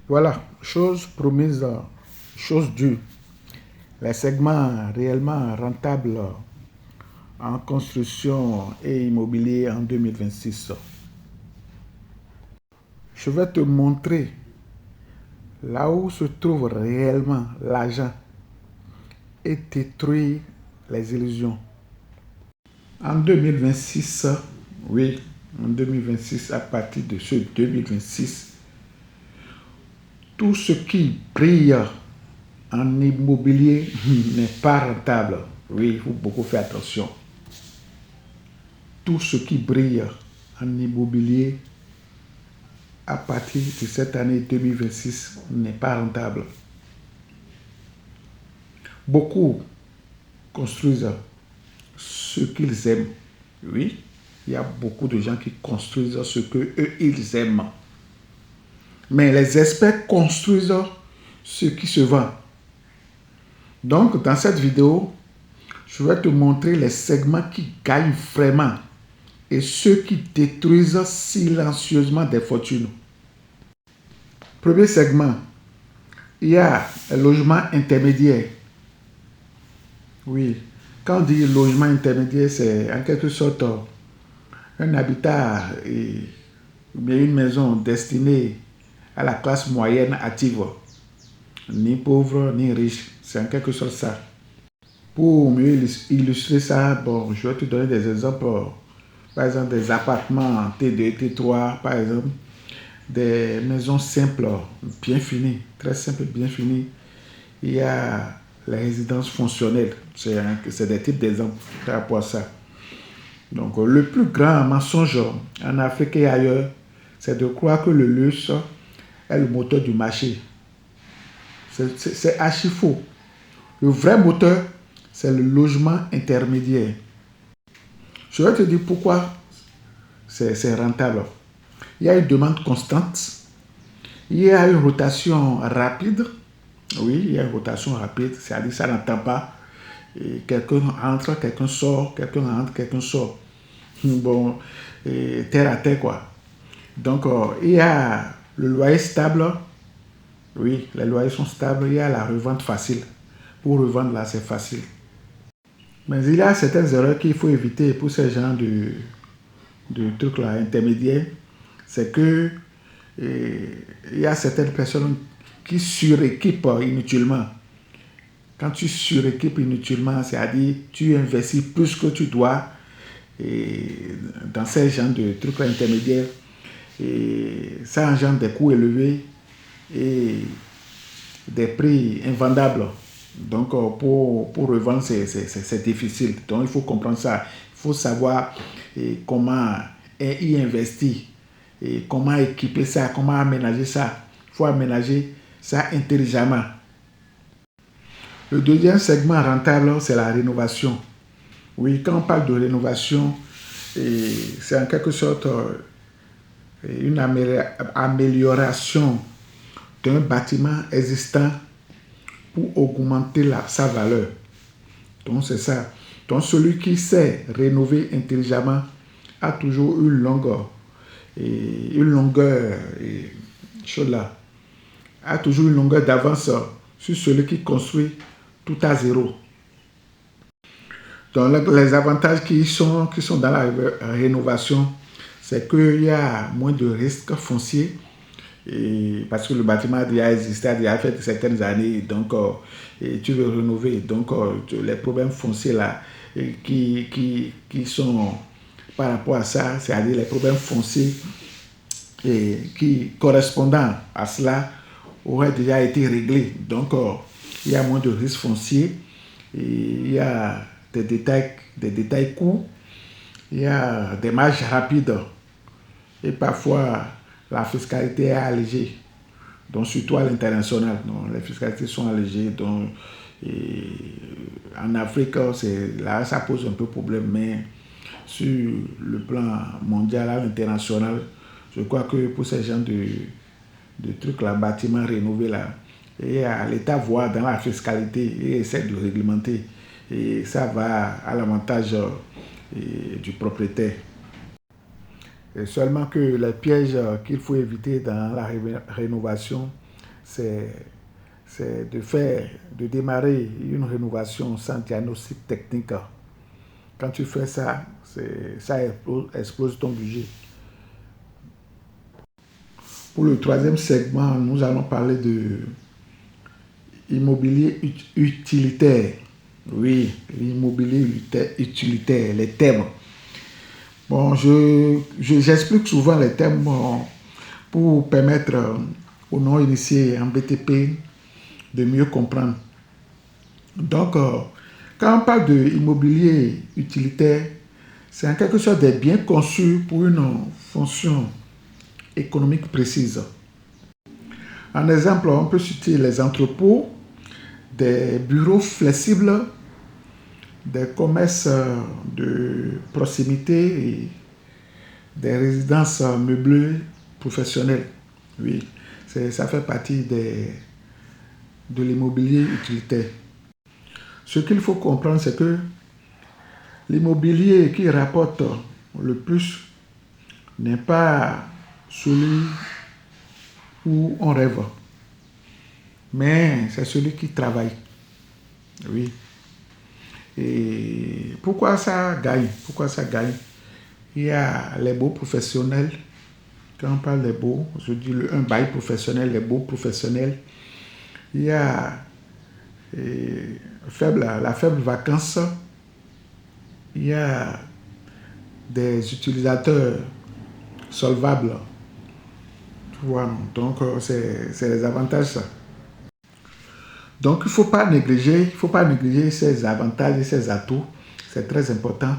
Voilà, chose promise, chose due. Les segments réellement rentables en construction et immobilier en 2026. Je vais te montrer là où se trouve réellement l'argent et détruire les illusions. En 2026, oui, en 2026, à partir de ce 2026, tout ce qui brille en immobilier n'est pas rentable. Oui, il faut beaucoup faire attention. Tout ce qui brille en immobilier à partir de cette année 2026 n'est pas rentable. Beaucoup construisent ce qu'ils aiment. Oui, il y a beaucoup de gens qui construisent ce que eux ils aiment. Mais les experts construisent ce qui se vend. Donc, dans cette vidéo, je vais te montrer les segments qui gagnent vraiment et ceux qui détruisent silencieusement des fortunes. Premier segment, il y a le logement intermédiaire. Oui, quand on dit logement intermédiaire, c'est en quelque sorte un habitat ou bien une maison destinée à la classe moyenne active. Ni pauvre, ni riche. C'est en quelque sorte ça. Pour mieux illustrer ça, bon, je vais te donner des exemples. Par exemple, des appartements T2, T3, par exemple. Des maisons simples, bien finies, très simples, bien finies. Il y a les résidences fonctionnelles. C'est des types d'exemples par rapport à ça. Donc, le plus grand mensonge en Afrique et ailleurs, c'est de croire que le luxe est le moteur du marché. C'est archi faux. Le vrai moteur, c'est le logement intermédiaire. Je vais te dire pourquoi c'est rentable. Il y a une demande constante. Il y a une rotation rapide. Oui, il y a une rotation rapide. C'est-à-dire que ça n'attend pas. Quelqu'un entre, quelqu'un sort, quelqu'un entre, quelqu'un sort. Bon, terre à terre, quoi. Donc, il y a le loyer stable. Oui, les loyers sont stables. Il y a la revente facile. Pour revendre, là, c'est facile. Mais il y a certaines erreurs qu'il faut éviter pour ces gens de trucs là, intermédiaires. C'est que il y a certaines personnes qui suréquipent inutilement. Quand tu suréquipes inutilement, c'est-à-dire tu investis plus que tu dois dans ces genres de trucs intermédiaires, et ça engendre des coûts élevés et des prix invendables. Donc, pour revendre, c'est difficile. Donc, il faut comprendre ça. Il faut savoir comment y investir, et comment équiper ça, comment aménager ça. Il faut aménager ça intelligemment. Le deuxième segment rentable, c'est la rénovation. Oui, quand on parle de rénovation, c'est en quelque sorte une amélioration d'un bâtiment existant pour augmenter sa valeur. Donc, c'est ça. Donc, celui qui sait rénover intelligemment a toujours une longueur là, a toujours une longueur d'avance sur celui qui construit tout à zéro. Donc, les avantages qui sont dans la rénovation, c'est qu'il y a moins de risques fonciers, parce que le bâtiment a déjà existé, a déjà fait certaines années, donc tu veux rénover. Donc, les problèmes fonciers là, qui sont par rapport à ça, c'est-à-dire les problèmes fonciers qui correspondant à cela auraient déjà été réglés. Donc, il y a moins de risques fonciers, il y a des détails courts, il y a des marges rapides et parfois la fiscalité est allégée. Donc, surtout à l'international, les fiscalités sont allégées. Donc, en Afrique, là, ça pose un peu problème, mais sur le plan mondial, à l'international, je crois que pour ces gens de trucs, là, bâtiments rénovés, là, et l'État voit dans la fiscalité et essaie de réglementer. Et ça va à l'avantage du propriétaire. Et seulement que les pièges qu'il faut éviter dans la rénovation, c'est de démarrer une rénovation sans diagnostic technique. Quand tu fais ça, ça explose ton budget. Pour le troisième segment, nous allons parler de immobilier utilitaire. Oui, l'immobilier utilitaire, les thèmes. Bon, j'explique souvent les thèmes pour permettre aux non-initiés en BTP de mieux comprendre. Donc, quand on parle de immobilier utilitaire, c'est en quelque sorte des biens conçus pour une fonction économique précise. En exemple, on peut citer les entrepôts, des bureaux flexibles, des commerces de proximité et des résidences meublées professionnelles. Oui, ça fait partie de l'immobilier utilitaire. Ce qu'il faut comprendre, c'est que l'immobilier qui rapporte le plus n'est pas celui où on rêve, mais c'est celui qui travaille. Oui. Et pourquoi ça gagne? Pourquoi ça gagne? Il y a les beaux professionnels. Quand on parle des beaux, je dis un bail professionnel, les beaux professionnels. Il y a la faible vacance. Il y a des utilisateurs solvables. Tu vois, donc c'est les avantages ça. Donc il ne faut pas négliger ces avantages et ces atouts. C'est très important.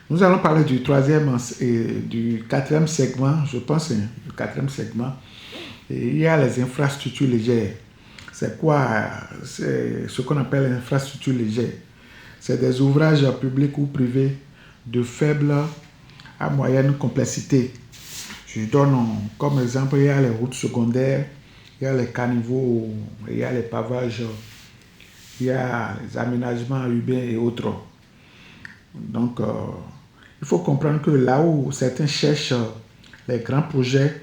Nous allons parler du troisième et du quatrième segment, je pense, du quatrième segment. Et il y a les infrastructures légères. C'est quoi? C'est ce qu'on appelle infrastructures légères. C'est des ouvrages publics ou privés de faible à moyenne complexité. Je donne comme exemple, il y a les routes secondaires, il y a les caniveaux, il y a les pavages, il y a les aménagements urbains et autres. Donc, il faut comprendre que là où certains cherchent les grands projets,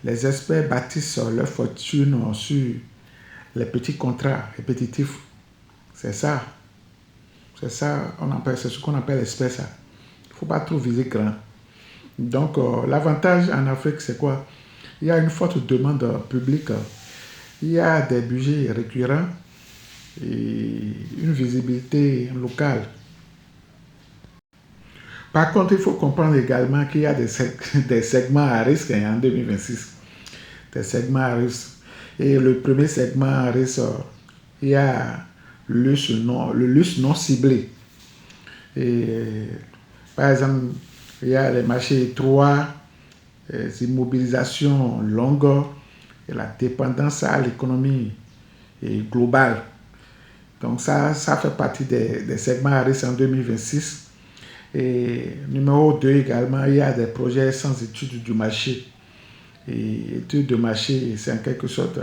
les experts bâtissent leur fortune sur les petits contrats répétitifs. C'est ça. C'est ça, c'est ce qu'on appelle expert ça. Il ne faut pas trop viser grand. Donc, l'avantage en Afrique, c'est quoi? Il y a une forte demande publique, il y a des budgets récurrents et une visibilité locale. Par contre, il faut comprendre également qu'il y a des segments à risque en 2026. Des segments à risque. Et le premier segment à risque, il y a le luxe non ciblé. Et, par exemple, il y a les marchés étroits, les immobilisations longues et la dépendance à l'économie globale. Donc ça fait partie des segments à risque en 2026. Et numéro 2 également, il y a des projets sans études du marché. Et études de marché, c'est en quelque sorte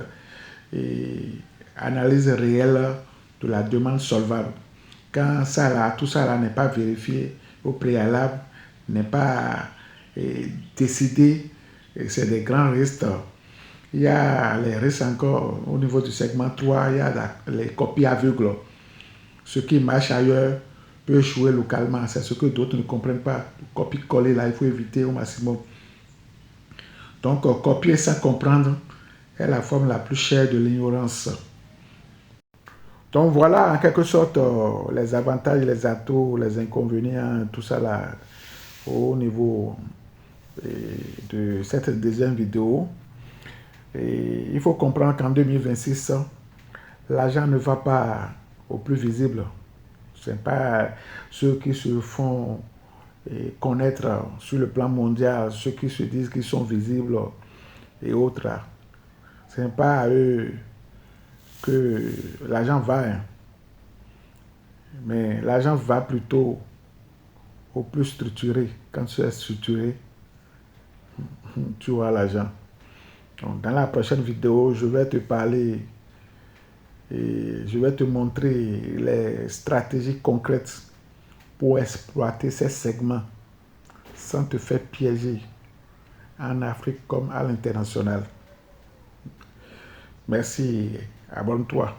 analyse réelle de la demande solvable. Quand tout ça là n'est pas vérifié au préalable, n'est pas décidé, c'est des grands risques. Il y a les risques encore au niveau du segment 3, il y a les copies aveugles. Ce qui marche ailleurs peut échouer localement. C'est ce que d'autres ne comprennent pas. Copier-coller, là, il faut éviter au maximum. Donc, copier sans comprendre est la forme la plus chère de l'ignorance. Donc, voilà en quelque sorte les avantages, les atouts, les inconvénients, tout ça là, au niveau de cette deuxième vidéo. Et il faut comprendre qu'en 2026, l'argent ne va pas au plus visible. Ce n'est pas ceux qui se font connaître sur le plan mondial, ceux qui se disent qu'ils sont visibles et autres. Ce n'est pas à eux que l'argent va. Mais l'argent va plutôt au plus structuré. Quand tu es structuré, tu vois l'argent. Donc, dans la prochaine vidéo, je vais te parler et je vais te montrer les stratégies concrètes pour exploiter ces segments sans te faire piéger en Afrique comme à l'international. Merci, abonne-toi.